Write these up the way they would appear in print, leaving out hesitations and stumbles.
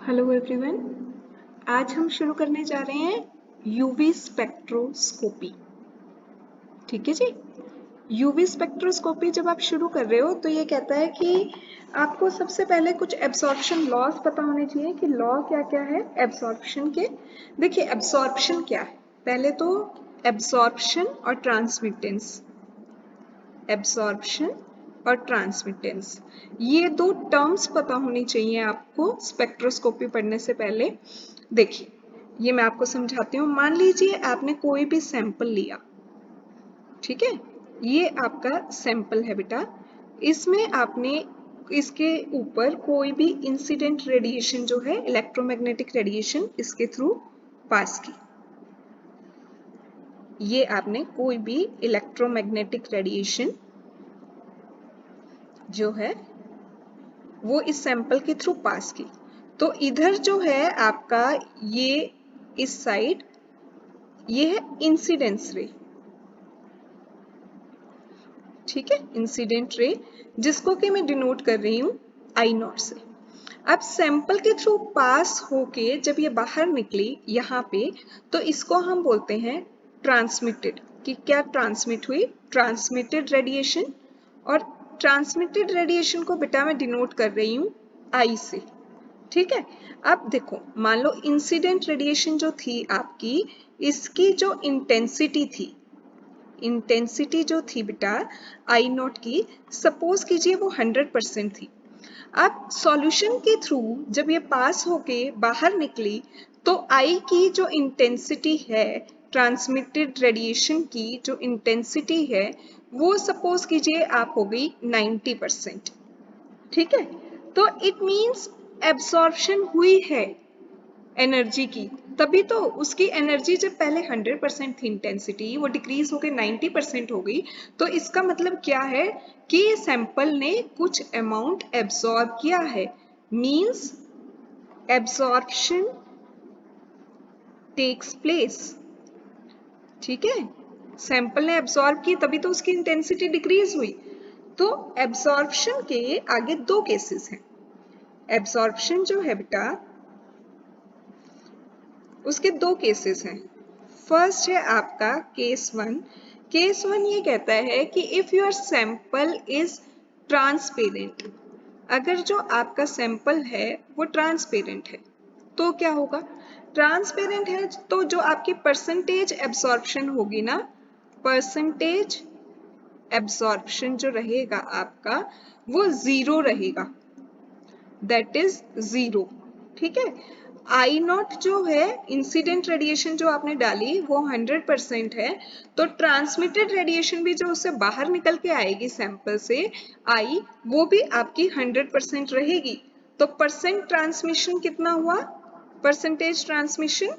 Hello everyone, आज हम शुरू करने जा रहे हैं यूवी स्पेक्ट्रोस्कोपी। ठीक है जी। यूवी स्पेक्ट्रोस्कोपी जब आप शुरू कर रहे हो तो ये कहता है कि आपको सबसे पहले कुछ एब्सॉर्प्शन लॉज पता होने चाहिए कि लॉ क्या क्या है एब्सॉर्प्शन के। देखिए एब्सॉर्प्शन क्या है, पहले तो एब्सॉर्प्शन और ट्रांसमिटेंस, एब्सॉर्प्शन और ट्रांसमिटेंस, ये दो टर्म्स पता होनी चाहिए आपको स्पेक्ट्रोस्कोपी पढ़ने से पहले। देखिए ये मैं आपको समझाती हूँ। मान लीजिए आपने कोई भी सैंपल लिया, ठीक है, ये आपका सैंपल है बेटा, इसमें आपने इसके ऊपर कोई भी इंसिडेंट रेडिएशन जो है इलेक्ट्रोमैग्नेटिक रेडिएशन इसके थ्रू पास की। ये आपने कोई भी इलेक्ट्रोमैग्नेटिक रेडिएशन जो है वो इस सैंपल के थ्रू पास की। तो इधर जो है आपका ये इस साइड ये है इंसिडेंस रे, ठीक है, इंसिडेंट रे, जिसको कि मैं डिनोट कर रही हूँ आई नॉट से। अब सैंपल के थ्रू पास होके जब ये बाहर निकली यहाँ पे, तो इसको हम बोलते हैं ट्रांसमिटेड। कि क्या ट्रांसमिट हुई? Transmitted radiation. और ट्रांसमिटेड रेडिएशन को बेटा मैं डिनोट कर रही हूँ आई से, ठीक है। अब देखो, मान लो इंसिडेंट रेडिएशन जो थी आपकी, इसकी जो इंटेंसिटी थी, इंटेंसिटी जो थी बेटा आई नॉट की, सपोज कीजिए वो 100% थी। अब सॉल्यूशन के थ्रू जब ये पास होके बाहर निकली, तो आई की जो इंटेंसिटी है, ट्रांसमिटेड रेडिएशन की जो इंटेंसिटी है, वो सपोज कीजिए आप हो गई 90%, ठीक है। तो इट मीन्स एब्सॉर्प्शन हुई है एनर्जी की, तभी तो उसकी एनर्जी जब पहले 100% थी इंटेंसिटी, वो डिक्रीज होकर 90% हो गई। तो इसका मतलब क्या है कि सैंपल ने कुछ अमाउंट एब्सॉर्ब किया है, मीन्स एब्सॉर्प्शन टेक्स प्लेस, ठीक है। सैंपल ने एब्सॉर्ब की तभी तो उसकी इंटेंसिटी डिक्रीज हुई। तो एब्सॉर्प्शन के आगे दो केसेस हैं। एब्सॉर्प्शन जो है बेटा उसके दो केसेस हैं। फर्स्ट है आपका केस वन। केस वन ये कहता है कि if your sample is transparent, अगर जो आपका सैंपल है वो ट्रांसपेरेंट है तो क्या होगा? ट्रांसपेरेंट है तो जो आपकी परसेंटेज एब्सॉर्प्शन होगी ना, परसेंटेज एब्सॉर्प्शन जो रहेगा आपका वो जीरो रहेगा, दैट इज जीरो, ठीक है। आई नॉट जो है इंसिडेंट रेडिएशन जो आपने डाली वो 100% है, तो ट्रांसमिटेड रेडिएशन भी जो उससे बाहर निकल के आएगी सैंपल से आई, वो भी आपकी 100% रहेगी। तो परसेंट ट्रांसमिशन कितना हुआ? परसेंटेज ट्रांसमिशन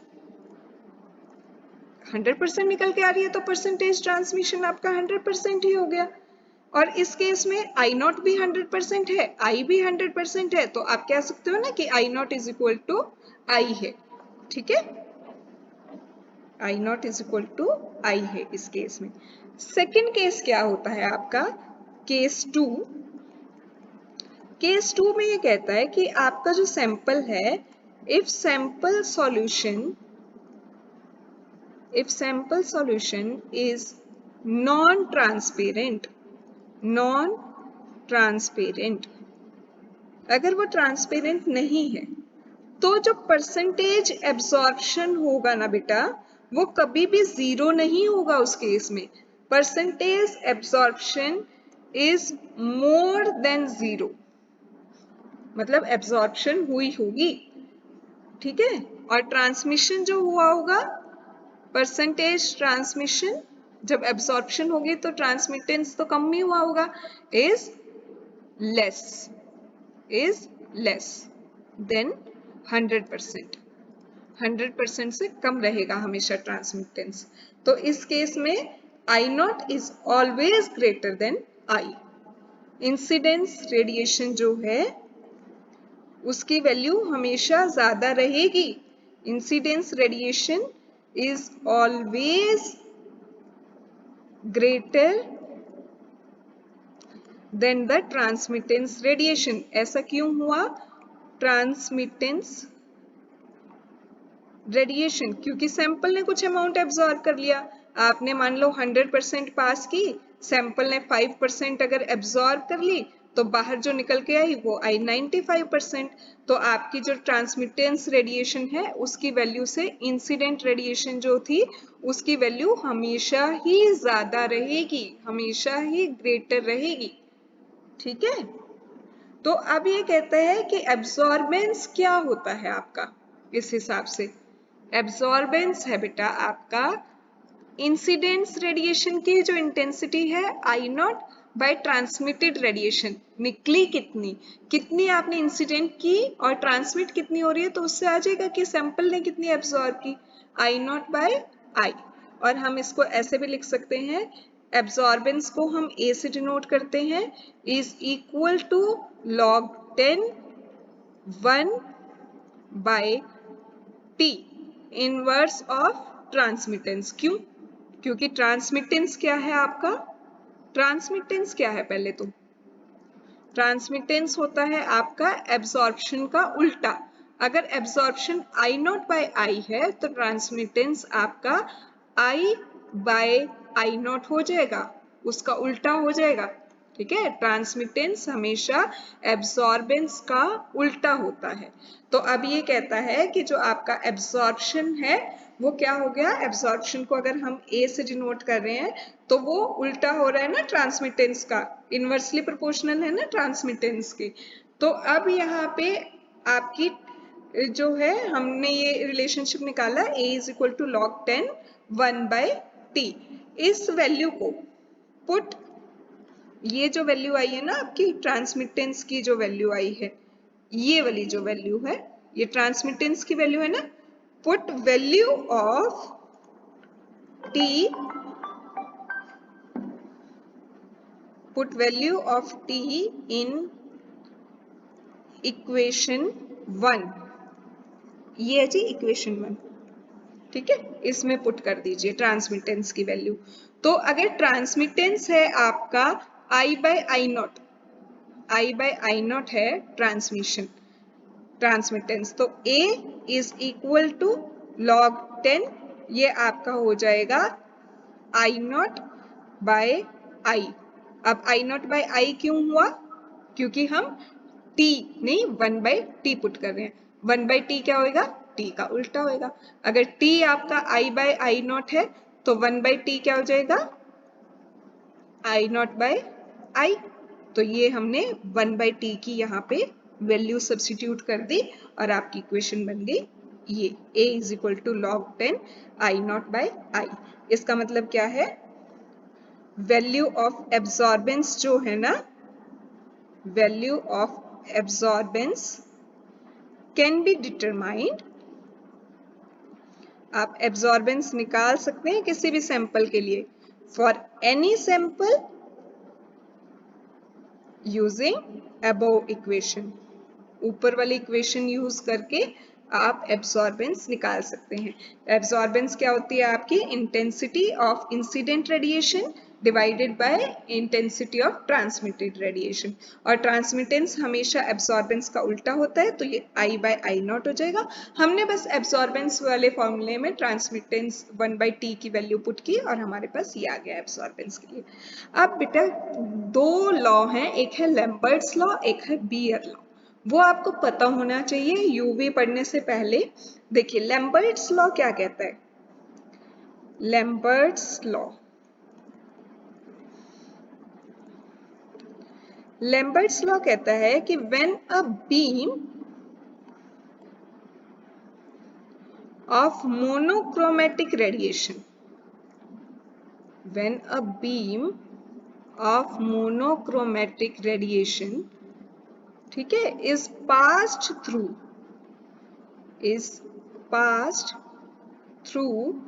100% निकल के आ रही है, तो परसेंटेज ट्रांसमिशन आपका 100% ही हो गया। और इस केस में आई नॉट भी 100% है, आई भी 100% है, तो आप कह सकते हो ना कि आई नॉट इज इक्वल टू आई है, ठीक है। आई नॉट इज इक्वल टू आई है इस केस में। सेकेंड केस क्या होता है आपका? Case to. केस टू में ये कहता है कि आपका जो सैंपल है, if sample solution is non transparent, non transparent, अगर वो ट्रांसपेरेंट नहीं है, तो जो परसेंटेज एब्सॉर्प्शन होगा ना बेटा, वो कभी भी जीरो नहीं होगा उस केस में। Percentage absorption is more than zero, मतलब एब्सॉर्प्शन हुई होगी, ठीक है। और ट्रांसमिशन जो हुआ होगा, परसेंटेज ट्रांसमिशन, जब एब्सॉर्प्शन होगी तो ट्रांसमिटेंस तो कम ही हुआ होगा, is less, is less then 100%। 100% से कम रहेगा हमेशा ट्रांसमिटेंस। तो इस केस में I naught is always greater than I. Incidence radiation जो है उसकी वैल्यू हमेशा ज्यादा रहेगी। Incidence radiation is always greater than the transmittance radiation. ऐसा क्यों हुआ? ट्रांसमिटेंस रेडिएशन, क्योंकि सैंपल ने कुछ अमाउंट एब्जॉर्ब कर लिया। आपने मान लो 100% पास की, सैंपल ने 5% अगर एब्जॉर्ब कर ली तो बाहर जो निकल के आई वो आई 95%। तो आपकी जो ट्रांसमिटेंस रेडिएशन है उसकी वैल्यू से इंसिडेंट रेडिएशन जो थी उसकी वैल्यू हमेशा ही ज्यादा रहेगी, हमेशा ही ग्रेटर रहेगी। ठीक है, तो अब ये कहता है कि एब्जॉर्बेंस क्या होता है आपका। इस हिसाब से एब्जॉर्बेंस है बेटा आपका इंसिडेंस रेडिएशन की जो इंटेंसिटी है आई नॉट बाय ट्रांसमिटेड रेडिएशन, निकली कितनी, कितनी आपने इंसिडेंट की और ट्रांसमिट कितनी हो रही है, तो उससे आ जाएगा कि सैंपल ने कितनी एब्जॉर्ब की, आई नॉट बाय आई। और हम इसको ऐसे भी लिख सकते हैं, एब्जॉर्बेंस को हम ए से डिनोट करते हैं, is equal to log 10 1 by T inverse of transmittance. क्यों? क्योंकि ट्रांसमिटेंस क्या है आपका, ट्रांसमिटेंस क्या है, पहले तो ट्रांसमिटेंस होता है आपका एब्जॉर्प्शन का उल्टा। अगर एब्जॉर्प्शन आई नॉट बाय आई है तो ट्रांसमिटेंस आपका आई बाय आई नॉट हो जाएगा, उसका उल्टा हो जाएगा। ठीक है, ट्रांसमिटेंस हमेशा एब्जॉर्बेंस का उल्टा होता है। तो अब ये कहता है कि जो आपका एब्जॉर्प्शन है वो क्या हो गया, एब्जॉर्प्शन को अगर हम ए से डिनोट कर रहे हैं तो वो उल्टा हो रहा है ना ट्रांसमिटेंस का, इनवर्सली प्रोपोर्शनल है ना ट्रांसमिटेंस की। तो अब यहाँ पे आपकी जो है हमने ये रिलेशनशिप निकाला a is equal to log 10 1 by T. इस वैल्यू को पुट, ये जो वैल्यू आई है ना आपकी ट्रांसमिटेंस की जो वैल्यू आई है, ये वाली जो वैल्यू है ये ट्रांसमिटेंस की वैल्यू है ना, put value of t, put value of t in equation 1, ये है जी इक्वेशन 1। ठीक है, इसमें पुट कर दीजिए ट्रांसमिटेंस की वैल्यू। तो अगर ट्रांसमिटेंस है आपका I by I naught, I by I naught है ट्रांसमिशन ट्रांसमिटेंस, तो a is equal to log 10, ये आपका हो जाएगा आई नॉट बाय आई। अब आई नॉट बाय आई क्यों हुआ, क्योंकि हम t नहीं 1 बाय टी पुट कर रहे हैं। 1 बाय टी क्या होएगा, t का उल्टा होएगा। अगर t आपका i बाय आई नॉट है तो 1 बाय टी क्या हो जाएगा, आई नॉट बाय आई। तो ये हमने 1 बाय टी की यहाँ पे वैल्यू सब्स्टिट्यूट कर दी और आपकी इक्वेशन बन गई ये a is equal to log 10 I naught by I. इसका मतलब क्या है, वैल्यू ऑफ एब्जॉर्बेंस जो है ना, value of absorbance can be determined, आप एब्जॉर्बेंस निकाल सकते हैं किसी भी सैंपल के लिए for any sample using above equation. ऊपर वाली इक्वेशन यूज करके आप एब्जॉर्बेंस निकाल सकते हैं। एब्जॉर्बेंस क्या होती है आपकी, intensity of incident radiation divided by intensity of transmitted radiation, और ट्रांसमिटेंस हमेशा एब्जॉर्बेंस का उल्टा होता है, तो ये आई बाय आई नॉट हो जाएगा। हमने बस एब्जॉर्बेंस वाले फॉर्मूले में ट्रांसमिटेंस 1 बाय टी की वैल्यू पुट की और हमारे पास ये आ गया एब्जॉर्बेंस के लिए। अब बेटा दो लॉ हैं, एक है लैम्बर्ट्स लॉ, एक है बीयर लॉ, वो आपको पता होना चाहिए यूवी पढ़ने से पहले। देखिए लैम्बर्ट्स लॉ क्या कहता है, लैम्बर्ट्स लॉ, लैम्बर्ट्स लॉ कहता है कि when a beam of monochromatic radiation, when a beam of monochromatic radiation, ठीक है, is passed through, is passed through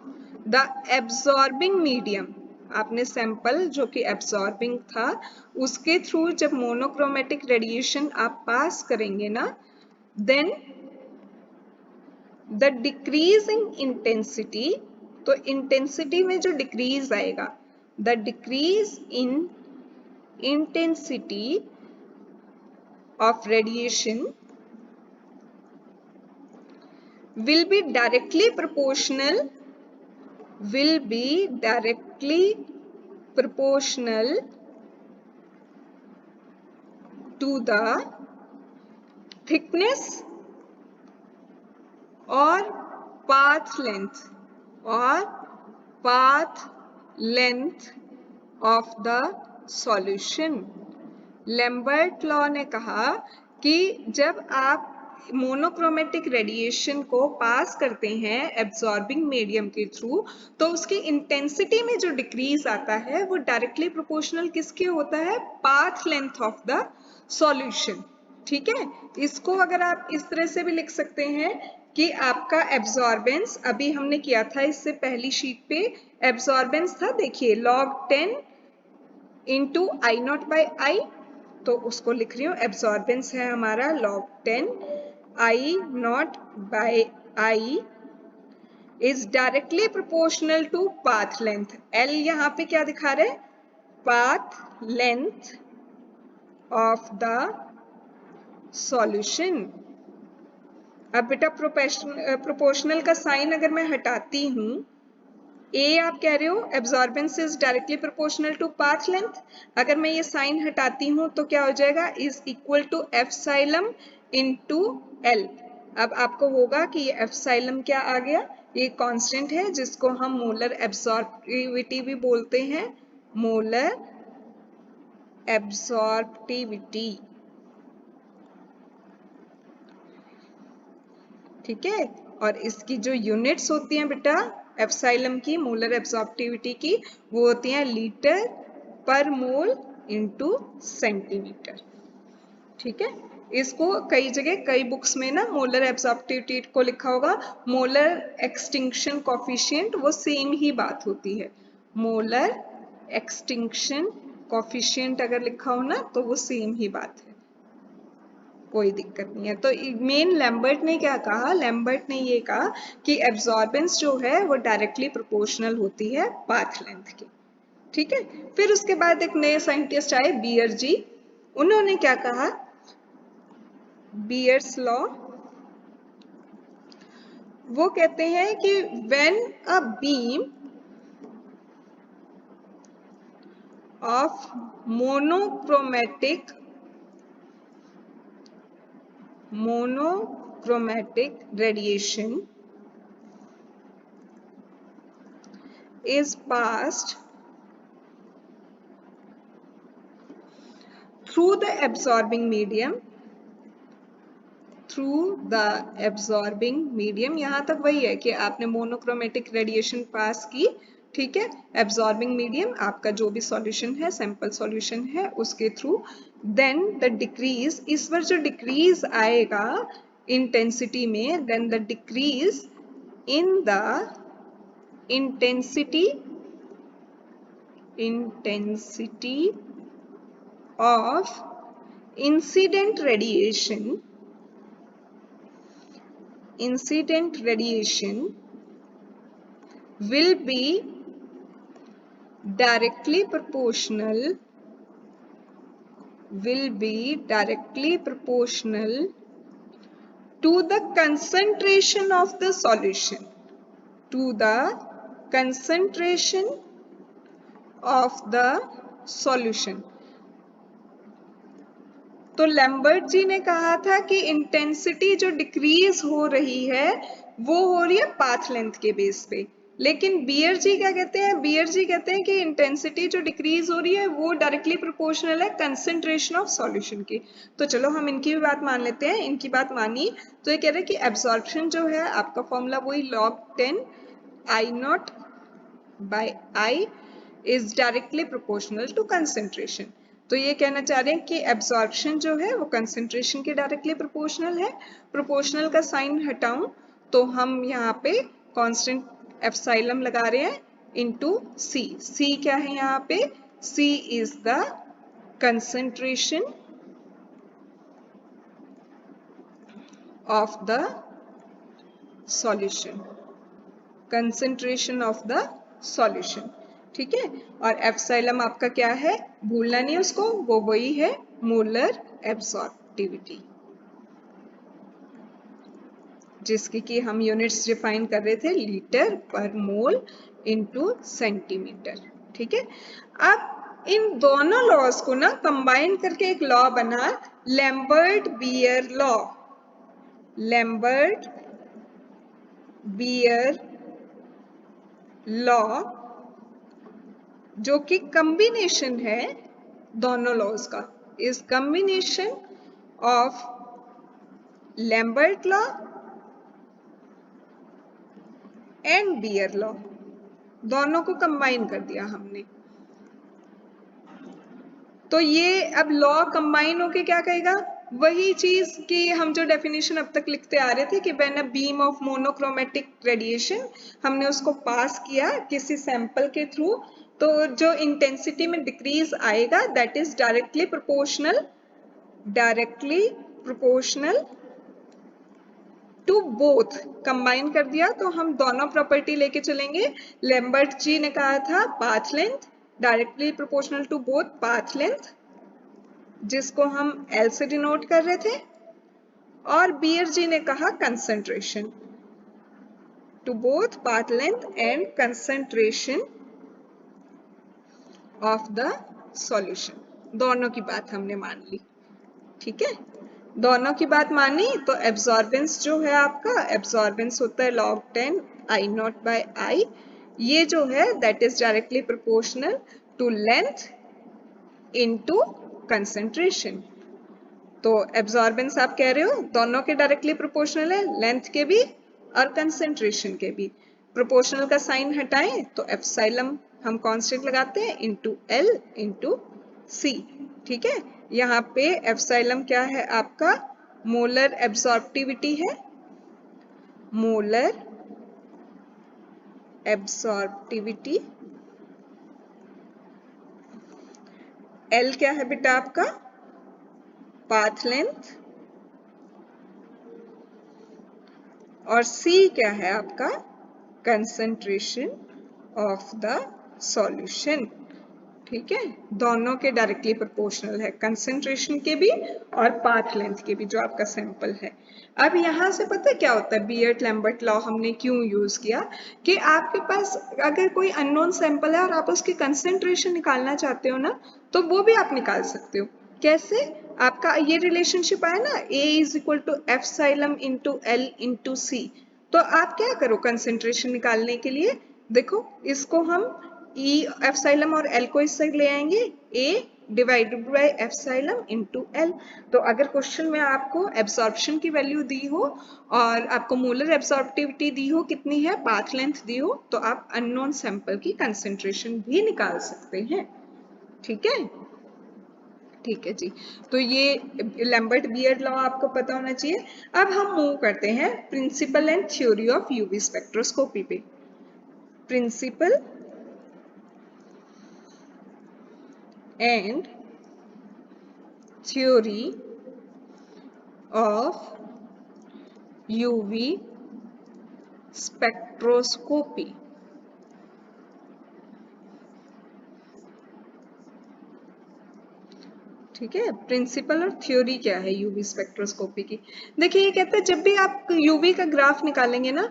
the absorbing medium, आपने सैंपल जो कि एब्सॉर्बिंग था उसके थ्रू जब मोनोक्रोमेटिक रेडिएशन आप पास करेंगे ना, देन द डिक्रीजिंग इंटेंसिटी, तो इंटेंसिटी में जो डिक्रीज आएगा, the decrease in intensity of radiation will be directly proportional to the thickness or path length of the solution। Lambert law ने कहा कि जब आप मोनोक्रोमेटिक रेडिएशन को पास करते हैं एब्जॉर्बिंग मीडियम के थ्रू, तो उसकी इंटेंसिटी में जो डिक्रीज आता है वो डायरेक्टली प्रोपोर्शनल किसके होता है? Path length of the solution. ठीक है, इसको अगर आप इस तरह से भी लिख सकते हैं कि आपका एब्जॉर्बेंस, अभी हमने किया था इससे पहली शीट पे एब्जॉर्बेंस था, देखिए log 10 into I not by आई, तो उसको लिख रही हूँ, एब्जॉर्बेंस है हमारा log 10 I not by I is directly proportional to path length. L यहाँ पे क्या दिखा रहे हैं? Path length of the solution. अब बेटा प्रोपोर्शनल का साइन अगर मैं हटाती हूं, ए आप कह रहे हो absorbance is directly proportional to path length, अगर मैं ये साइन हटाती हूं तो क्या हो जाएगा? Is equal to epsilon into L. अब आपको होगा कि ये एप्सिलॉन क्या आ गया? ये कांस्टेंट है जिसको हम मोलर एब्जॉर्बिविटी भी बोलते हैं, मोलर एब्जॉर्बिविटी। ठीक है, और इसकी जो यूनिट्स होती हैं बेटा एप्सिलॉन की, मोलर एब्जॉर्बिविटी की, वो होती हैं लीटर पर मोल इनटू सेंटीमीटर। ठीक है, इसको कई जगह कई बुक्स में ना मोलर एब्जॉर्बिविटी को लिखा होगा मोलर एक्सटिंक्शन कोफिशिएंट, वो सेम ही बात होती है। मोलर एक्सटिंक्शन कोफिशिएंट अगर लिखा हो ना तो वो सेम ही बात है, कोई दिक्कत नहीं है। तो मेन लैम्बर्ट ने क्या कहा? लैम्बर्ट ने ये कहा कि एब्जॉर्बेंस जो है वो डायरेक्टली प्रोपोर्शनल होती है पाथ लेंथ की। ठीक है, फिर उसके बाद एक नए साइंटिस्ट आए, बियर जी। उन्होंने क्या कहा? बियर्स लॉ, वो कहते हैं कि when a beam of monochromatic radiation is passed through the absorbing medium, यहां तक वही है कि आपने मोनोक्रोमेटिक रेडिएशन पास की। ठीक है, एब्जॉर्बिंग मीडियम आपका जो भी सॉल्यूशन है, सैंपल सॉल्यूशन है, उसके थ्रू देन द डिक्रीज, इस बार जो डिक्रीज आएगा इंटेंसिटी में, then the decrease in the intensity of incident radiation will be directly proportional to the concentration of the solution, तो लैम्बर्ट जी ने कहा था कि इंटेंसिटी जो डिक्रीज हो रही है वो हो रही है पाथ लेंथ के बेस पे, लेकिन बियर जी क्या कहते हैं? बियर जी कहते हैं कि इंटेंसिटी जो डिक्रीज हो रही है वो डायरेक्टली प्रोपोर्शनल है कंसंट्रेशन ऑफ सॉल्यूशन की। तो चलो हम इनकी भी बात मान लेते हैं। इनकी बात मानी तो ये कह रहे हैं कि एब्जॉर्प्शन जो है आपका फॉर्मूला वही log 10 I not by I is directly proportional to concentration. तो ये कहना चाह रहे हैं कि एब्जॉर्प्शन जो है वो कंसंट्रेशन के डायरेक्टली प्रोपोर्शनल है। प्रोपोर्शनल का साइन हटाऊं तो हम यहाँ पे कांस्टेंट एप्सिलॉन लगा रहे हैं इनटू सी। सी क्या है यहाँ पे? C is the concentration of the solution, ठीक है। और एप्सिलॉन आपका क्या है? भूलना नहीं उसको, वो वही है मोलर एब्जॉर्बिविटी। जिसकी कि हम यूनिट्स डिफाइन कर रहे थे लीटर पर मोल इनटू सेंटीमीटर। ठीक है, अब इन दोनों लॉज को ना कंबाइन करके एक लॉ बना Lambert Beer law. Lambert Beer law जो कि कॉम्बिनेशन है दोनों लॉज का, is combination of Lambert law and Beer law, दोनों को कंबाइन कर दिया हमने। तो ये अब लॉ कंबाइन होके क्या कहेगा, वही चीज कि हम जो डेफिनेशन अब तक लिखते आ रहे थे कि when a beam of monochromatic radiation, हमने उसको पास किया किसी सैंपल के थ्रू, तो जो इंटेंसिटी में डिक्रीज आएगा that is directly proportional to both. Combine कर दिया तो हम दोनों प्रॉपर्टी लेके चलेंगे। लैम्बर्ट जी ने कहा था path length directly proportional to both path length, जिसको हम L से डिनोट कर रहे थे, और बियर जी ने कहा concentration to both path length and concentration of the solution. दोनों की बात हमने मान ली। ठीक है, दोनों की बात मानी तो एब्जॉर्बेंस जो है आपका, एब्जॉर्बेंस होता है log 10 I not by I, ये जो है that is directly proportional to length into concentration. तो एब्जॉर्बेंस आप कह रहे हो दोनों के डायरेक्टली प्रोपोर्शनल है, लेंथ के भी और कंसंट्रेशन के भी। प्रोपोर्शनल का साइन हटाएं तो एप्सिलॉन हम कांस्टेंट लगाते हैं इनटू L इनटू C। ठीक है, यहाँ पे एप्सिलॉन क्या है आपका, मोलर एब्सॉर्प्टिविटी है, मोलर एब्सॉर्प्टिविटी। L क्या है बेटा आपका, पाथ लेंथ, और C क्या है आपका, कंसंट्रेशन ऑफ द सॉल्यूशन। ठीक है, दोनों के डायरेक्टली प्रोपोर्शनल है, कंसंट्रेशन के भी और पाथ लेंथ के भी जो आपका सैंपल है। अब यहाँ से पता है क्या होता है, बियर्ट लैम्बर्ट लॉ हमने क्यों यूज किया, कि आपके पास अगर कोई अननोन सैंपल है और आप उसकी कंसंट्रेशन निकालना चाहते हो ना, तो वो भी आप निकाल सकते हो। कैसे, आपका ये रिलेशनशिप आया ना A is equal to epsilon into L into C, तो आप क्या करो कंसंट्रेशन निकालने के लिए, देखो इसको हम E एप्सिलॉन और L को इस साइड ले आएंगे, A divided by epsilon into L। तो अगर क्वेश्चन में आपको एब्सॉर्प्शन की वैल्यू दी हो और आपको मोलर एब्सॉर्प्टिविटी दी हो कितनी है, पाथ लेंथ दी हो, तो आप अननोन सैंपल की कंसंट्रेशन भी निकाल सकते हैं। ठीक है, ठीक है जी, तो ये लैम्बर्ट बियर लॉ आपको पता होना चाहिए। अब हम मूव करते हैं principle and theory of UV spectroscopy पे। Principle and theory of UV spectroscopy. ठीक है, प्रिंसिपल और थ्योरी क्या है यूवी स्पेक्ट्रोस्कोपी की। देखिए ये कहता है जब भी आप यूवी का ग्राफ निकालेंगे ना,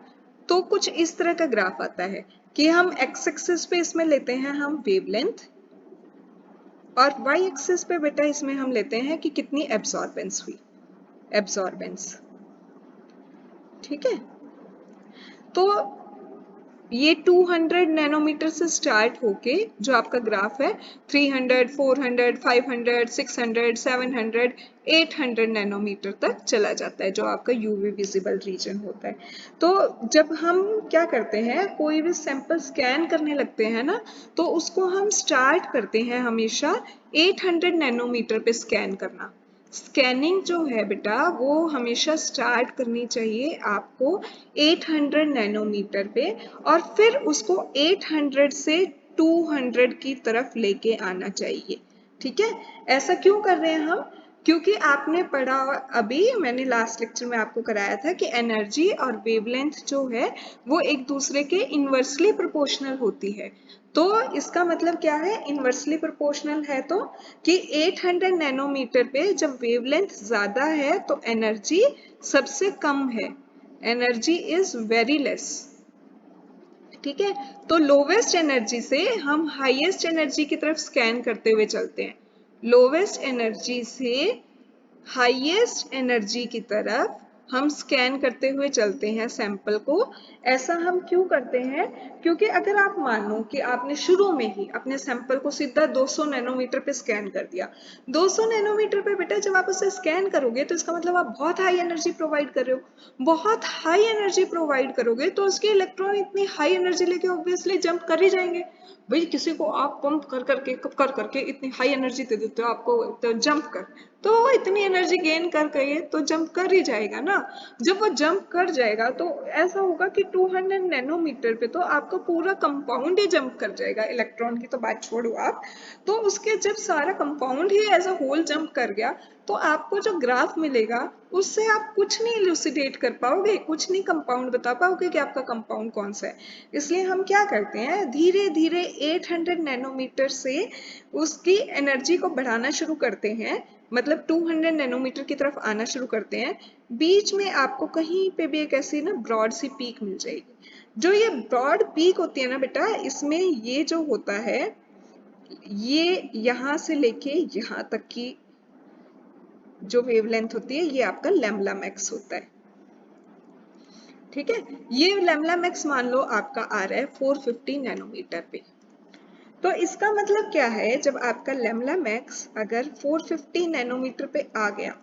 तो कुछ इस तरह का ग्राफ आता है कि हम एक्स एक्सिस पे इसमें लेते हैं हम वेवलेंथ, और वाई एक्सिस पे बेटा इसमें हम लेते हैं कि कितनी एब्जॉर्बेंस हुई, एब्जॉर्बेंस। ठीक है, तो ये 200 नैनोमीटर से स्टार्ट होके जो आपका ग्राफ है 300, 400, 500, 600, 700, 800 नैनोमीटर तक चला जाता है जो आपका यूवी विजिबल रीजन होता है। तो जब हम क्या करते हैं, कोई भी सैंपल स्कैन करने लगते हैं ना, तो उसको हम स्टार्ट करते हैं हमेशा 800 नैनोमीटर पे स्कैन करना। स्कैनिंग जो है बेटा वो हमेशा स्टार्ट करनी चाहिए आपको 800 नैनोमीटर पे, और फिर उसको 800 से 200 की तरफ लेके आना चाहिए। ठीक है, ऐसा क्यों कर रहे हैं हम, क्योंकि आपने पढ़ा, अभी मैंने लास्ट लेक्चर में आपको कराया था कि एनर्जी और वेवलेंथ जो है वो एक दूसरे के इनवर्सली प्रोपोर्शनल होती है। तो इसका मतलब क्या है, इनवर्सली प्रोपोर्शनल है तो कि 800 नैनोमीटर पे जब वेवलेंथ ज्यादा है तो एनर्जी सबसे कम है, एनर्जी इज वेरी लेस। ठीक है, तो लोवेस्ट एनर्जी से हम हाईएस्ट एनर्जी की तरफ स्कैन करते हुए चलते हैं। लोवेस्ट एनर्जी से हाईएस्ट एनर्जी की तरफ हम स्कैन करते हुए चलते हैं सैंपल को। ऐसा हम क्यों करते हैं? क्योंकि अगर आप मान लो कि आपने शुरू में ही अपने सैंपल को सीधा 200 नैनोमीटर पे स्कैन कर दिया, 200 नैनोमीटर पे बेटा जब आप उसे स्कैन करोगे तो इसका मतलब आप बहुत हाई एनर्जी प्रोवाइड कर रहे हो। बहुत हाई एनर्जी प्रोवाइड करोगे तो उसके इलेक्ट्रॉन इतनी हाई एनर्जी लेके ऑब्वियसली जंप कर ही जाएंगे। भाई किसी को आप पंप कर करके इतनी हाई एनर्जी दे देते हो आपको तो जंप कर, तो वो इतनी एनर्जी गेन करके तो जंप कर ही जाएगा ना। जब वो जंप कर जाएगा तो ऐसा होगा कि 200 नैनोमीटर पे तो आपका पूरा कंपाउंड ही जंप कर जाएगा। इलेक्ट्रॉन की तो बात छोड़ो आप, तो उसके जब सारा कंपाउंड ही एज अ होल जंप कर गया तो आपको जो ग्राफ मिलेगा उससे आप कुछ नहीं इलुसिडेट कर पाओगे, कुछ नहीं कंपाउंड बता पाओगे कि आपका कंपाउंड कौन सा है। इसलिए हम क्या करते हैं, धीरे धीरे 800 नैनोमीटर से उसकी एनर्जी को बढ़ाना शुरू करते हैं, मतलब 200 नैनोमीटर की तरफ आना शुरू करते हैं। बीच में आपको कहीं पे भी एक ऐसी ना ब्रॉड सी पीक मिल जाएगी। जो ये ब्रॉड पीक होती है ना बेटा, इसमें ये जो होता है ये यहाँ से लेके यहाँ तक की जो वेवलेंथ होती है ये आपका लैम्ब्डा मैक्स होता है। ठीक है, ये लैम्ब्डा मैक्स मान लो आपका आ रहा है 450 नैनोमीटर पे। तो इसका मतलब क्या है, जब आपका लैम्ब्डा मैक्स अगर 450 नैनोमीटर पे आ गया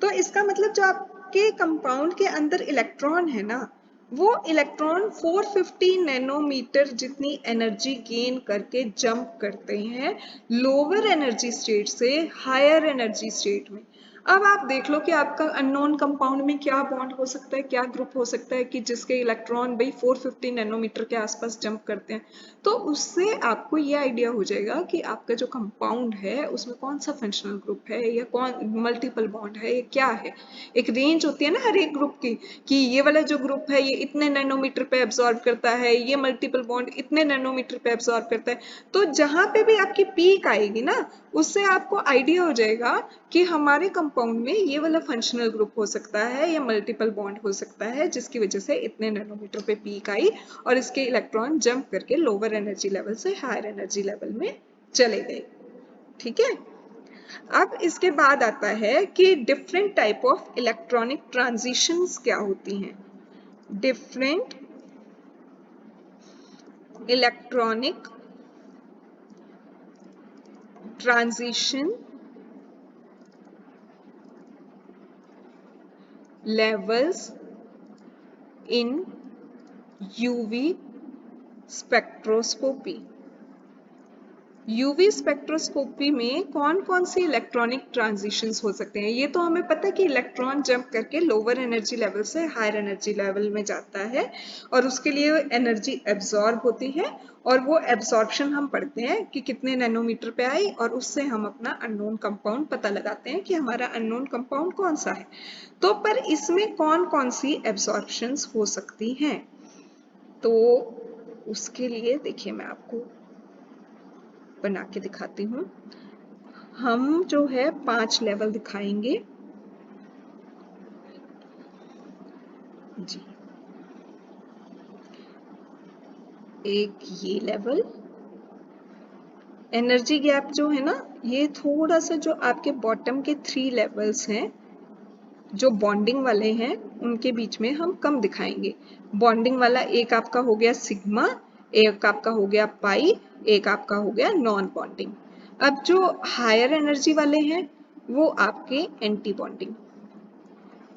तो इसका मतलब जो आपके कंपाउंड के अंदर इलेक्ट्रॉन है ना, वो इलेक्ट्रॉन 450 नैनोमीटर जितनी एनर्जी गेन करके जंप करते हैं लोअर एनर्जी स्टेट से हायर एनर्जी स्टेट में। अब आप देख लो कि आपका अननोन कंपाउंड में क्या बॉन्ड हो सकता है, क्या ग्रुप हो सकता है कि जिसके इलेक्ट्रॉन भाई 450 नैनोमीटर के आसपास जंप करते हैं। तो उससे आपको ये आइडिया हो जाएगा कि आपका जो कंपाउंड है उसमें कौन सा फंक्शनल ग्रुप है या कौन मल्टीपल बॉन्ड है, ये क्या है। एक रेंज होती है ना हर एक ग्रुप की कि ये वाला जो ग्रुप है ये इतने नैनोमीटर पे एब्जॉर्ब करता है, ये मल्टीपल बॉन्ड इतने नैनोमीटर पे एब्जॉर्ब करता है। तो जहां पे भी आपकी पीक आएगी ना, उससे आपको आइडिया हो जाएगा कि हमारे कंपाउंड में ये वाला फंक्शनल ग्रुप हो सकता है या मल्टीपल बॉन्ड हो सकता है जिसकी वजह से इतने नैनोमीटर पे पीक आई और इसके इलेक्ट्रॉन जंप करके लोअर एनर्जी लेवल से हायर एनर्जी लेवल में चले गए। ठीक है, अब इसके बाद आता है कि different type of electronic transitions क्या होती हैं। Different electronic transition levels in UV spectroscopy. UV spectroscopy में कौन कौन सी इलेक्ट्रॉनिक ट्रांजिशंस हो सकते हैं। ये तो हमें पता है कि इलेक्ट्रॉन जंप करके लोअर एनर्जी लेवल से हायर एनर्जी लेवल में जाता है और उसके लिए एनर्जी एब्जॉर्ब होती है और वो एब्जॉर्प्शन हम पढ़ते हैं कि कितने नैनोमीटर पे आई और उससे हम अपना अननोन कंपाउंड पता लगाते हैं कि हमारा अननोन कंपाउंड कौन सा है। तो पर इसमें कौन कौन सी एब्जॉर्प्शंस हो सकती हैं, तो उसके लिए देखिए मैं आपको बना के दिखाती हूँ। हम जो है 5 लेवल दिखाएंगे जी। एक ये लेवल एनर्जी गैप जो है ना, ये थोड़ा सा जो आपके बॉटम के 3 लेवल्स हैं जो बॉन्डिंग वाले हैं उनके बीच में हम कम दिखाएंगे। बॉन्डिंग वाला एक आपका हो गया सिग्मा, एक आपका हो गया पाई, एक आपका हो गया नॉन बॉन्डिंग। अब जो हायर एनर्जी वाले हैं वो आपके एंटी बॉन्डिंग।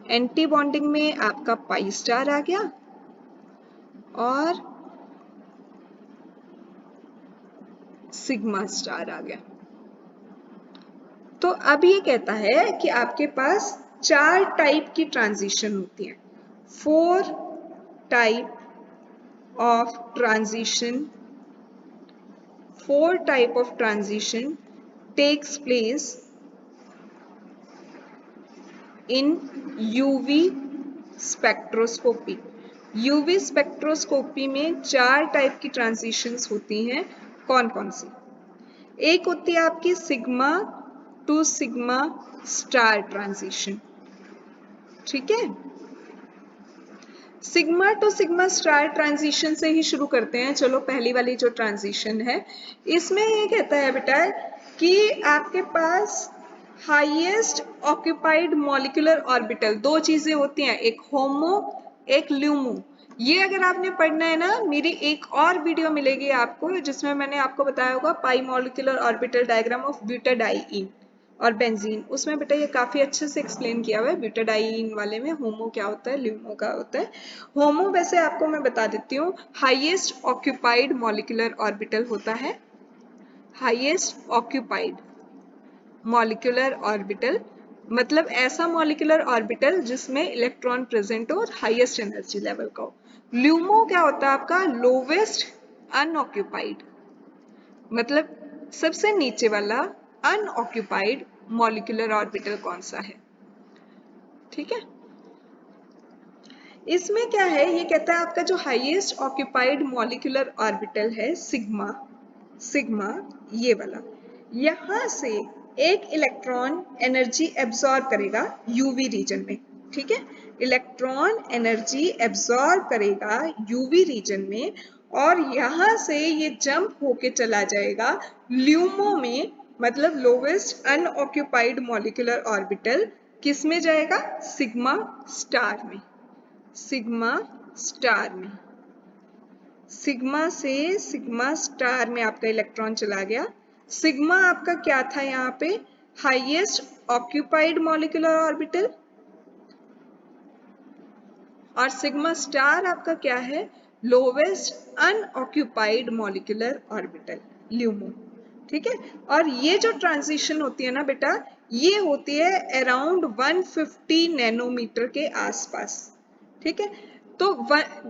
एंटी बॉन्डिंग में आपका पाई स्टार आ गया और सिग्मा स्टार आ गया। तो अब ये कहता है कि आपके पास 4 टाइप की ट्रांजिशन होती है। 4 type of transition, 4 type of transition takes place in UV spectroscopy. UV spectroscopy में 4 टाइप की ट्रांजिशंस होती हैं। कौन कौन सी? एक होती है आपकी sigma two sigma star transition. ठीक है, sigma two sigma star transition से ही शुरू करते हैं। चलो पहली वाली जो ट्रांजिशन है इसमें ये कहता है बेटा कि आपके पास हाईएस्ट ऑक्यूपाइड मॉलिक्यूलर ऑर्बिटल, दो चीजें होती हैं, एक होमो एक ल्यूमो। ये अगर आपने पढ़ना है ना, मेरी एक और वीडियो मिलेगी आपको जिसमें मैंने आपको बताया होगा पाई मॉलिक्यूलर ऑर्बिटल डायग्राम ऑफ ब्यूटाडाइईन और बेंजीन, उसमें बेटा ये काफी अच्छे से एक्सप्लेन किया हुआ है। ब्यूटाडाइईन वाले में होमो क्या होता है, ल्यूमो क्या होता है। होमो वैसे आपको मैं बता देती हूँ, हाईएस्ट ऑक्यूपाइड मॉलिक्यूलर ऑर्बिटल होता है। हाईएस्ट ऑक्यूपाइड मॉलिक्यूलर ऑर्बिटल मतलब ऐसा मॉलिक्यूलर ऑर्बिटल जिसमें इलेक्ट्रॉन प्रेजेंट हो और हाईएस्ट एनर्जी लेवल का हो। ल्यूमो क्या होता है आपका, लोवेस्ट अनऑक्यूपाइड, मतलब सबसे नीचे वाला अनऑक्यूपाइड मॉलिक्यूलर ऑर्बिटल कौन सा है। ठीक है, इसमें क्या है, ये कहता है आपका जो हाईएस्ट ऑक्यूपाइड मॉलिक्यूलर ऑर्बिटल है सिग्मा, सिग्मा ये वाला, यहां से एक इलेक्ट्रॉन एनर्जी एब्जॉर्ब करेगा यूवी रीजन में। ठीक है, इलेक्ट्रॉन एनर्जी एब्जॉर्ब करेगा यूवी रीजन में और यहां से ये जंप होके चला जाएगा ल्यूमो में, मतलब लोवेस्ट अनऑक्यूपाइड मॉलिक्यूलर ऑर्बिटल किस में जाएगा, सिग्मा स्टार में। सिग्मा स्टार में, सिग्मा से सिग्मा स्टार में आपका इलेक्ट्रॉन चला गया। सिग्मा आपका क्या था यहाँ पे, हाईएस्ट ऑक्यूपाइड मॉलिक्यूलर ऑर्बिटल, और सिग्मा स्टार आपका क्या है, lowest unoccupied molecular orbital, LUMO. ठीक है, और ये जो ट्रांजिशन होती है ना बेटा, ये होती है अराउंड 150 नैनोमीटर के आसपास। ठीक है, तो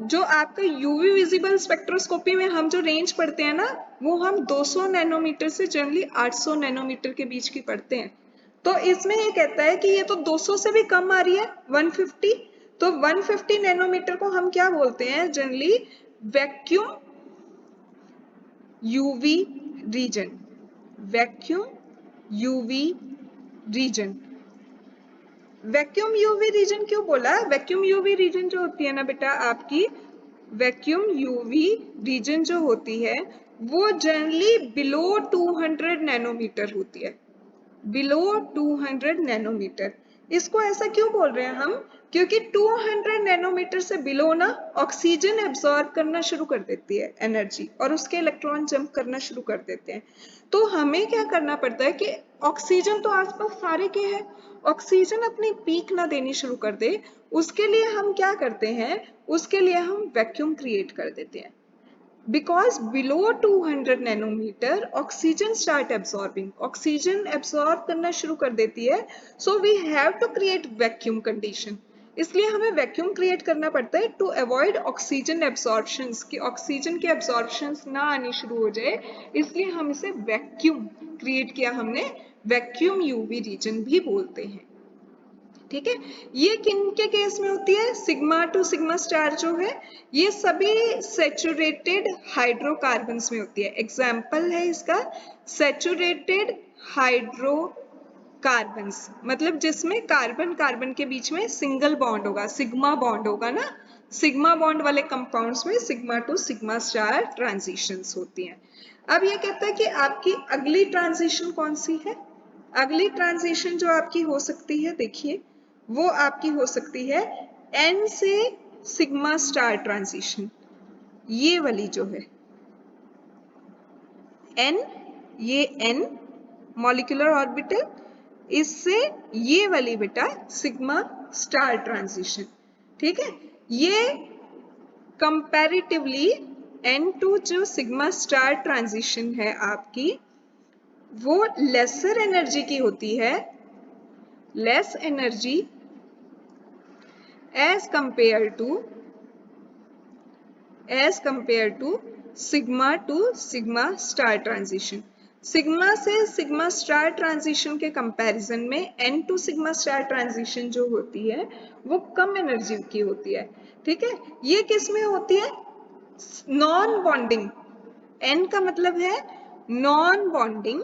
जो आपका यूवी विजिबल स्पेक्ट्रोस्कोपी में हम जो रेंज पढ़ते हैं ना, वो हम 200 नैनोमीटर से जनरली 800 नैनोमीटर के बीच की पढ़ते हैं। तो इसमें ये कहता है कि ये तो 200 से भी कम आ रही है 150, तो 150 नैनोमीटर को हम क्या बोलते हैं generally, vacuum UV region, vacuum UV region. Vacuum UV region क्यों बोला, वैक्यूम यूवी रीजन जो होती है ना बेटा आपकी, वैक्यूम यूवी रीजन जो होती है वो जनरली बिलो 200 नैनोमीटर होती है, बिलो 200 नैनोमीटर। इसको ऐसा क्यों बोल रहे हैं हम, क्योंकि 200 नैनोमीटर से बिलो ना ऑक्सीजन एब्जॉर्ब करना शुरू कर देती है एनर्जी और उसके इलेक्ट्रॉन जंप करना शुरू कर देते हैं। तो हमें क्या करना पड़ता है कि ऑक्सीजन तो आसपास सारे के हैं, ऑक्सीजन अपनी पीक ना देनी शुरू कर दे, उसके लिए हम क्या करते हैं, उसके लिए हम वैक्यूम क्रिएट कर देते हैं। Because below 200 nanometre oxygen start absorbing, oxygen absorb करना शुरू कर देती है, so we have to create vacuum condition. इसलिए हमें वैक्यूम क्रिएट करना पड़ता है टू अवॉइड ऑक्सीजन एब्सॉर्प्शन, कि ऑक्सीजन के एब्सॉर्प्शन ना आनी शुरू हो जाए, इसलिए हम इसे वैक्यूम क्रिएट किया हमने, वैक्यूम यूवी रीजन भी बोलते हैं। ठीक है, ये किन के केस में होती है, सिग्मा टू सिग्मा स्टार जो है ये सभी सैचुरेटेड हाइड्रोकार्बन्स में होती है। एग्जाम्पल है इसका सैचुरेटेड हाइड्रोकार्बन्स, मतलब जिसमें कार्बन कार्बन के बीच में सिंगल बॉन्ड होगा, सिग्मा बॉन्ड होगा ना, सिग्मा बॉन्ड वाले कंपाउंड्स में sigma two sigma star transitions होती हैं। अब ये कहता है कि आपकी अगली ट्रांजिशन कौन सी है, अगली ट्रांजिशन जो आपकी हो सकती है, देखिए वो आपकी हो सकती है एन से सिग्मा स्टार ट्रांजिशन, ये वाली जो है एन, ये एन मॉलिक्यूलर ऑर्बिटल, इससे ये वाली बेटा सिग्मा स्टार ट्रांजिशन। ठीक है, ये कंपैरेटिवली N2 जो सिग्मा स्टार ट्रांजिशन है आपकी, वो लेसर एनर्जी की होती है, less energy as compared to sigma to sigma star transition। Sigma से सिग्मा स्टार ट्रांजिशन के कंपैरिजन में N to sigma star transition जो होती है वो कम एनर्जी की होती है। ठीक है, ये किस में होती है, नॉन बॉन्डिंग, एन का मतलब है नॉन बॉन्डिंग,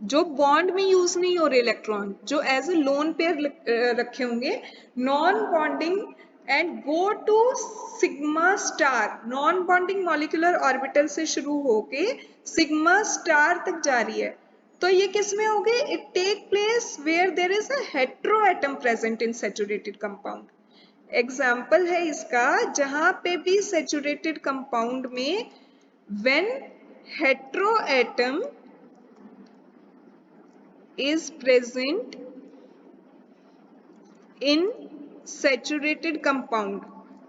जो बॉन्ड में यूज नहीं हो रहे इलेक्ट्रॉन, जो एज ए लोन पेयर रखे होंगे, non bonding and go to sigma star, non bonding molecular orbital से शुरू होके सिग्मा स्टार तक जा रही है। तो ये किस में हो गई? It take place where there is a hetero atom present in saturated compound. Example है इसका, जहां पे भी सैचुरेटेड कंपाउंड में when hetero atom is present in saturated compound.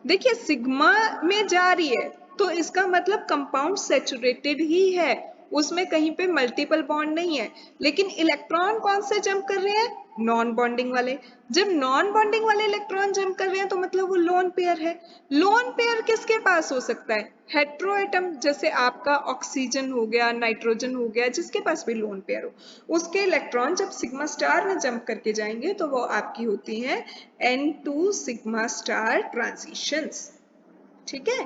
देखिए सिग्मा में जा रही है तो इसका मतलब कंपाउंड सैचुरेटेड ही है, उसमें कहीं पे मल्टीपल बॉन्ड नहीं है। लेकिन इलेक्ट्रॉन कौन से जंप कर रहे हैं? नॉन बॉन्डिंग वाले। जब नॉन बॉन्डिंग वाले इलेक्ट्रॉन जंप कर रहे हैं तो मतलब वो लोन पेयर है। लोन पेयर किसके पास हो सकता है? हेटेरो एटम, जैसे आपका ऑक्सीजन हो गया, नाइट्रोजन हो गया, जिसके पास भी लोन पेयर हो, उसके इलेक्ट्रॉन जब सिग्मा स्टार में जंप करके जाएंगे तो वो आपकी होती हैं N2 सिग्मा स्टार ट्रांजिशंस। ठीक है।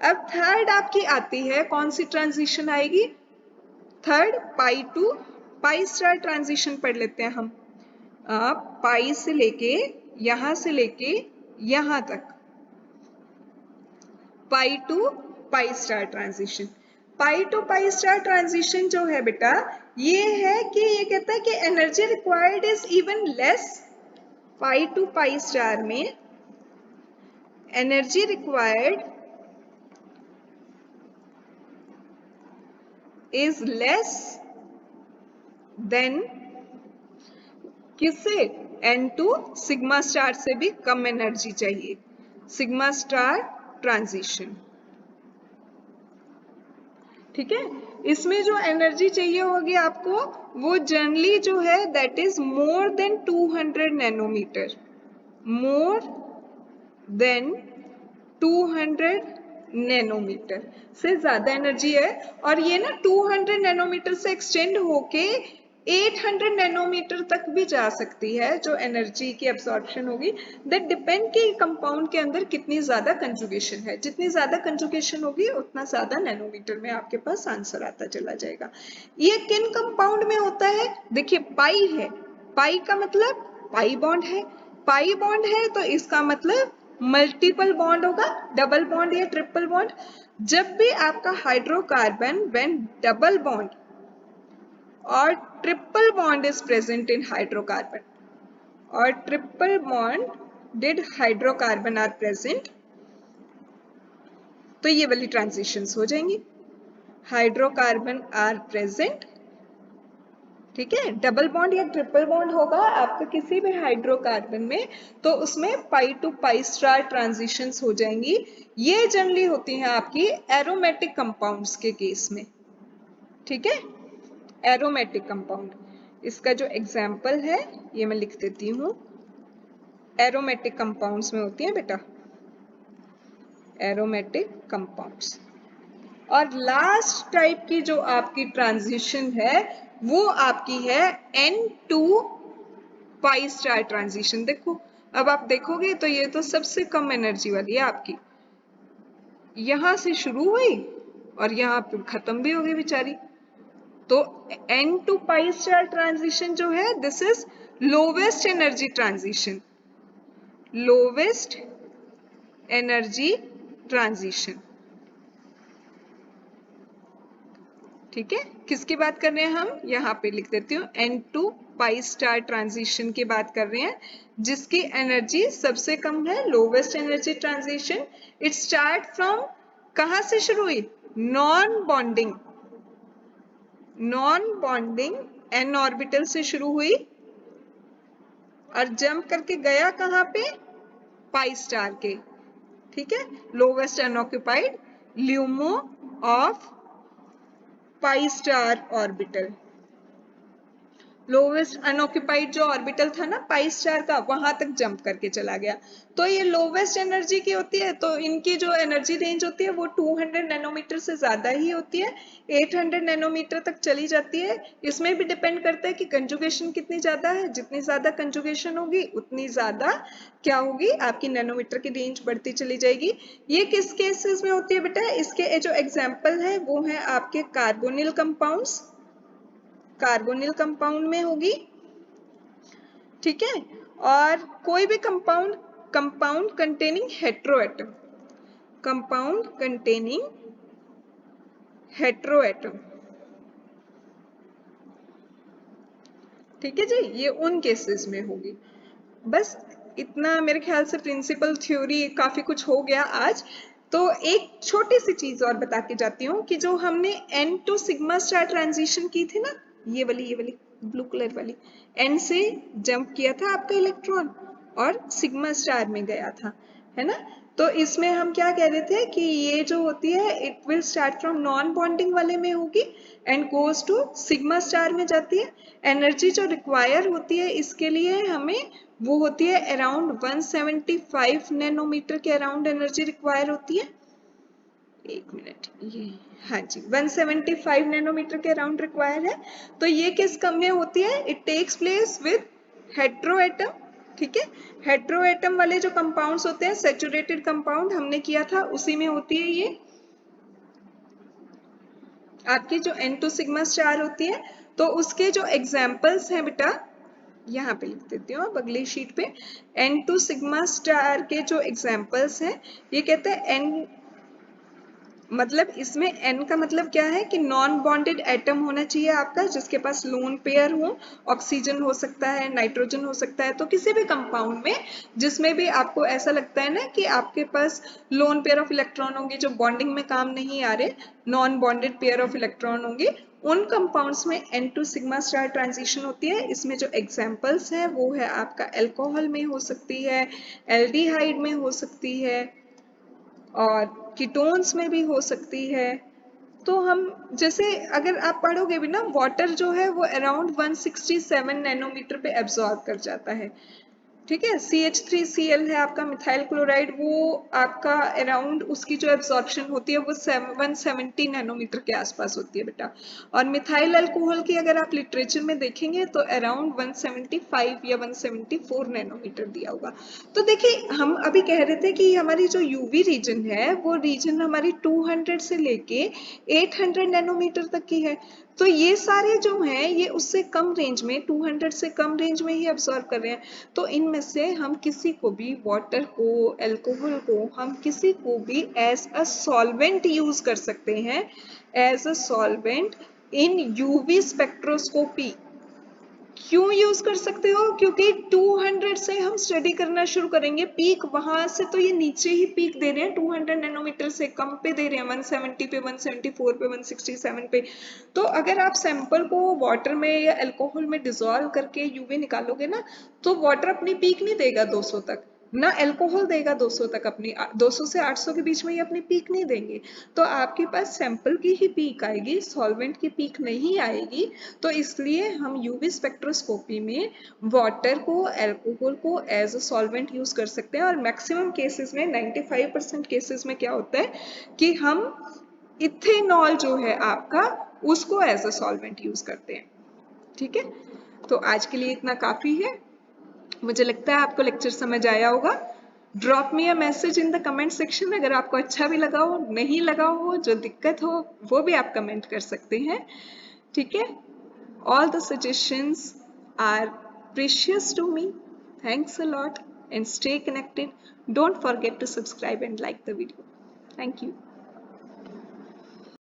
अब थर्ड आपकी आती है, कौन सी ट्रांजिशन आएगी? Third pi to pi star transition पढ़ लेते हैं हम। पाई से लेके यहां तक pi to pi star transition. Pi to pi star transition जो है बेटा, ये है कि ये कहता है कि energy required is even less. Pi to pi star में energy required is less than किससे? N2 सिग्मा स्टार से भी कम एनर्जी चाहिए, सिग्मा स्टार ट्रांजिशन। ठीक है। इसमें जो एनर्जी चाहिए होगी आपको, वो जनरली जो है that is more than 200 nanometre, more than 200 nanometre से ज्यादा एनर्जी है। और ये ना 200 नैनोमीटर से एक्सटेंड होके 800 नैनोमीटर तक भी जा सकती है जो एनर्जी की एब्सॉर्प्शन होगी। दैट डिपेंड कि कंपाउंड के अंदर कितनी ज्यादा कंजुगेशन है, जितनी ज्यादा कंजुगेशन होगी उतना ज्यादा नैनोमीटर में आपके पास आंसर आता चला जाएगा। ये किन कंपाउंड में होता है? देखिए पाई है, पाई का मतलब पाई बॉन्ड है, पाई बॉन्ड है तो इसका मतलब मल्टीपल बॉन्ड होगा, डबल बॉन्ड या ट्रिपल बॉन्ड। जब भी आपका हाइड्रोकार्बन व्हेन डबल बॉन्ड और triple bond is present in hydrocarbon और triple bonded hydrocarbon are present, तो ये वाली ट्रांजिशंस हो जाएंगी। हाइड्रोकार्बन आर प्रेजेंट, ठीक है। डबल बॉन्ड या ट्रिपल बॉन्ड होगा आपका किसी भी हाइड्रोकार्बन में, तो उसमें पाई टू पाई स्टार ट्रांजिशंस हो जाएंगी। ये जनरली होती हैं आपकी एरोमेटिक कंपाउंड्स के केस में। ठीक है, एरोमेटिक कंपाउंड, इसका जो एग्जाम्पल है ये मैं लिख देती हूँ। एरोमेटिक कंपाउंड्स में होती है बेटा, एरोमेटिक कंपाउंड्स। और लास्ट टाइप की जो आपकी ट्रांजिशन है वो आपकी है N2 पाई स्टार ट्रांजिशन। देखो अब आप देखोगे तो ये तो सबसे कम एनर्जी वाली है आपकी, यहां से शुरू हुई और यहां पे खत्म भी हो गई बेचारी। तो N2 पाई स्टार ट्रांजिशन जो है this is lowest energy transition, lowest energy transition. ठीक है, किसकी बात कर रहे हैं हम? यहाँ पे लिख देती हूँ N2 पाई स्टार ट्रांजिशन की बात कर रहे हैं, जिसकी एनर्जी सबसे कम है, lowest energy transition. It start from, कहाँ से शुरू हुई? Non bonding, non bonding n orbital से शुरू हुई और जंप करके गया कहाँ पे? पाई स्टार के। ठीक है, lowest unoccupied LUMO of pi star orbital. Lowest unoccupied जो ऑर्बिटल था ना पाई स्टार का, वहां तक जंप करके चला गया। तो ये लोवेस्ट एनर्जी की होती है, तो इनकी जो एनर्जी रेंज होती है वो 200 नैनोमीटर से ज्यादा ही होती है, 800 नैनोमीटर तक चली जाती है। इसमें भी डिपेंड करता है कि कंजुगेशन कितनी ज्यादा है, जितनी ज्यादा कंजुगेशन होगी उतनी ज्यादा क्या होगी आपकी नैनोमीटर की रेंज बढ़ती चली जाएगी। ये किस केसेस में होती है बेटा? इसके जो एग्जाम्पल है वो है आपके कार्बोनिल कंपाउंड्स, कार्बोनिल कंपाउंड में होगी। ठीक है, और कोई भी compound compound containing heteroatom, compound containing heteroatom. ठीक है जी, ये उन केसेस में होगी। बस इतना मेरे ख्याल से प्रिंसिपल थ्योरी काफी कुछ हो गया आज। तो एक छोटी सी चीज और बता के जाती हूँ कि जो हमने N to sigma star transition की थी ना, ये वाली ब्लू कलर वाली, N से जंप किया था आपका इलेक्ट्रॉन और सिग्मा स्टार में गया था, है ना। तो इसमें हम क्या कह रहे थे कि ये जो होती है it will start from non bonding वाले में होगी and goes to sigma star में जाती है। एनर्जी जो रिक्वायर होती है इसके लिए हमें वो होती है अराउंड 175 नैनोमीटर के अराउंड एनर्जी रिक्वायर होती है। एक मिनट, ये हाँ जी 175 नैनोमीटर के अराउंड रिक्वायर है। तो ये किस कम में होती है? It takes place with heteroatom. ठीक है, हेटेरोएटम वाले जो कंपाउंड्स होते हैं, सैचुरेटेड कंपाउंड हमने किया था उसी में होती है ये आपकी जो N2 सिग्मा स्टार होती है। तो उसके जो एग्जाम्पल्स हैं बेटा, यहाँ पे लिख देती हूँ अब अगली शीट पे। N2 सिग्मा स्टार के जो एग्जाम्पल्स हैं, ये कहते हैं N, मतलब इसमें N का मतलब क्या है कि नॉन बॉन्डेड एटम होना चाहिए आपका, जिसके पास लोन पेयर हो। ऑक्सीजन हो सकता है, नाइट्रोजन हो सकता है। तो किसी भी कंपाउंड में जिसमें भी आपको ऐसा लगता है ना कि आपके पास लोन पेयर ऑफ इलेक्ट्रॉन होंगे जो बॉन्डिंग में काम नहीं आ रहे, non bonded pair of electron होंगे, उन कंपाउंड्स में N2 सिग्मा स्टार ट्रांजिशन होती है। इसमें जो एग्जाम्पल्स है वो है आपका अल्कोहल में हो सकती है, एल्डिहाइड में हो सकती है, और कीटोन्स में भी हो सकती है। तो हम जैसे अगर आप पढ़ोगे भी ना, वाटर जो है वो अराउंड 167 नैनोमीटर पे एब्जॉर्ब कर जाता है। ठीक है, CH3Cl है आपका मिथाइल क्लोराइड, वो आपका अराउंड उसकी जो एब्जॉर्प्शन होती है वो 170 नैनोमीटर के आसपास होती है बेटा। और मिथाइल अल्कोहल की अगर आप लिटरेचर में देखेंगे तो अराउंड 175 या 174 नैनोमीटर दिया होगा। तो देखिए हम अभी कह रहे थे कि हमारी जो यूवी रीजन है वो रीजन हमारी 200 से लेके 800 नैनोमीटर तक की है। तो ये सारे जो हैं ये उससे कम रेंज में, 200 से कम रेंज में ही अब्सॉर्ब कर रहे हैं। तो इनमें से हम किसी को भी, वाटर को, अल्कोहल को, हम किसी को भी एज अ सॉल्वेंट यूज कर सकते हैं, as a solvent in UV spectroscopy. क्यों यूज कर सकते हो? क्योंकि 200 से हम स्टडी करना शुरू करेंगे, पीक वहां से तो ये नीचे ही पीक दे रहे हैं, 200 नैनोमीटर से कम पे दे रहे हैं, 170 पे, 174 पे, 167 पे। तो अगर आप सैंपल को वाटर में या अल्कोहल में डिसॉल्व करके यूवी निकालोगे ना, तो वाटर अपनी पीक नहीं देगा 200 तक, ना अल्कोहल देगा 200 तक, अपनी 200 से 800 के बीच में ये अपनी पीक नहीं देंगे। तो आपके पास सैंपल की ही पीक आएगी, सॉल्वेंट की पीक नहीं आएगी। तो इसलिए हम यूवी स्पेक्ट्रोस्कोपी में वाटर को, अल्कोहल को एज अ सॉल्वेंट यूज कर सकते हैं। और मैक्सिमम केसेस में 95% केसेस में क्या होता है कि हम इथेनॉल जो है आपका उसको एज अ सॉल्वेंट यूज करते हैं। ठीक है, तो आज के लिए इतना काफी है। मुझे लगता है आपको लेक्चर समझ आया होगा। Drop me a message in the comment section, अगर आपको अच्छा भी लगा हो, नहीं लगा हो, जो दिक्कत हो वो भी आप कमेंट कर सकते हैं। ठीक है, all the suggestions are precious to me. Thanks a lot and stay connected. Don't forget to subscribe and like the video. Thank you.